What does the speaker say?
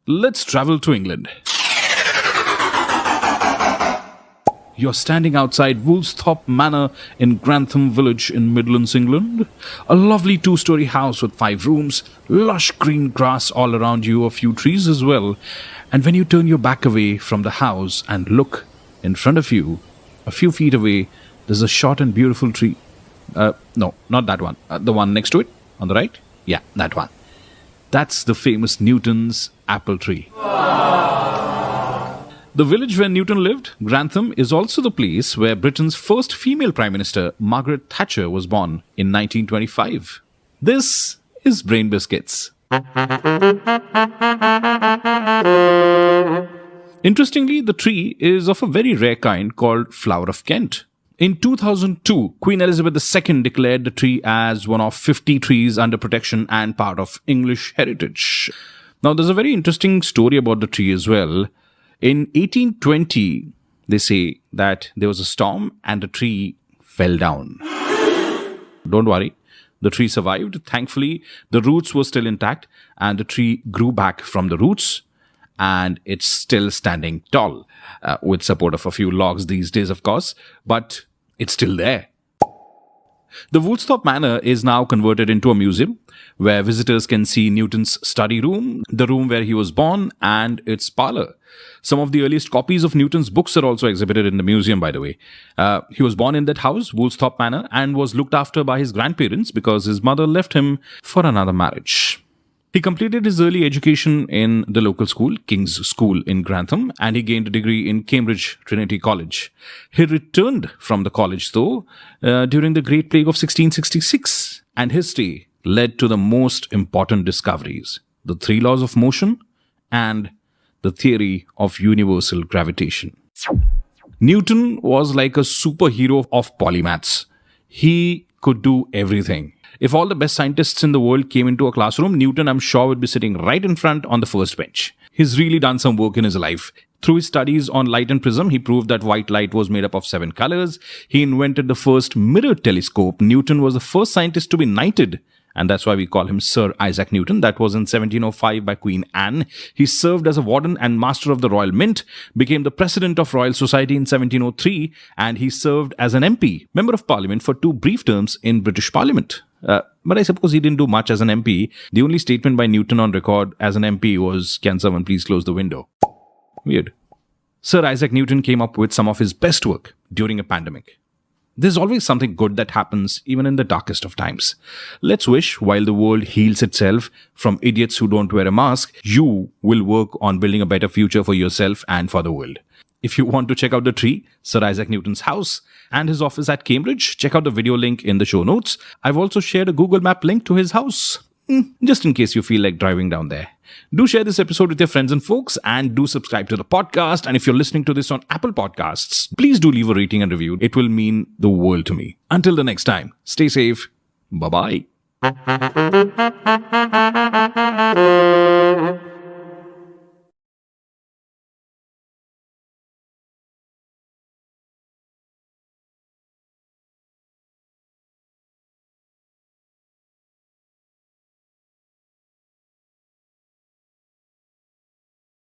let's travel to England. You're standing outside Woolsthorpe Manor in Grantham Village in Midlands, England. A lovely 2-story house with 5 rooms, lush green grass all around you, a few trees as well. And when you turn your back away from the house and look in front of you, a few feet away, there's a short and beautiful tree. No, not that one. The one next to it, on the right? Yeah, that one. That's the famous Newton's apple tree. The village where Newton lived, Grantham, is also the place where Britain's first female Prime Minister, Margaret Thatcher, was born in 1925. This is Brain Biscuits. Interestingly, the tree is of a very rare kind called Flower of Kent. In 2002, Queen Elizabeth II declared the tree as one of 50 trees under protection and part of English heritage. Now, there's a very interesting story about the tree as well. In 1820, they say that there was a storm and the tree fell down. Don't worry, the tree survived. Thankfully, the roots were still intact and the tree grew back from the roots and it's still standing tall with support of a few logs these days, of course, but it's still there. The Woolsthorpe Manor is now converted into a museum where visitors can see Newton's study room, the room where he was born, and its parlour. Some of the earliest copies of Newton's books are also exhibited in the museum, by the way. He was born in that house, Woolsthorpe Manor, and was looked after by his grandparents because his mother left him for another marriage. He completed his early education in the local school, King's School in Grantham, and he gained a degree in Cambridge Trinity College. He returned from the college, though, during the Great Plague of 1666, and his stay led to the most important discoveries: the 3 laws of motion and the theory of universal gravitation. Newton was like a superhero of polymaths. He could do everything. If all the best scientists in the world came into a classroom, Newton, I'm sure, would be sitting right in front on the first bench. He's really done some work in his life. Through his studies on light and prism, he proved that white light was made up of 7 colors. He invented the first mirror telescope. Newton was the first scientist to be knighted, and that's why we call him Sir Isaac Newton. That was in 1705 by Queen Anne. He served as a warden and master of the Royal Mint, became the president of Royal Society in 1703, and he served as an MP, Member of Parliament, for 2 brief terms in British Parliament. But I suppose he didn't do much as an MP. The only statement by Newton on record as an MP was, "Can someone please close the window?" Weird. Sir Isaac Newton came up with some of his best work during a pandemic. There's always something good that happens even in the darkest of times. Let's wish, while the world heals itself from idiots who don't wear a mask, you will work on building a better future for yourself and for the world. If you want to check out the tree, Sir Isaac Newton's house, and his office at Cambridge, check out the video link in the show notes. I've also shared a Google Map link to his house, just in case you feel like driving down there. Do share this episode with your friends and folks, and do subscribe to the podcast. And if you're listening to this on Apple Podcasts, please do leave a rating and review. It will mean the world to me. Until the next time, stay safe. Bye-bye.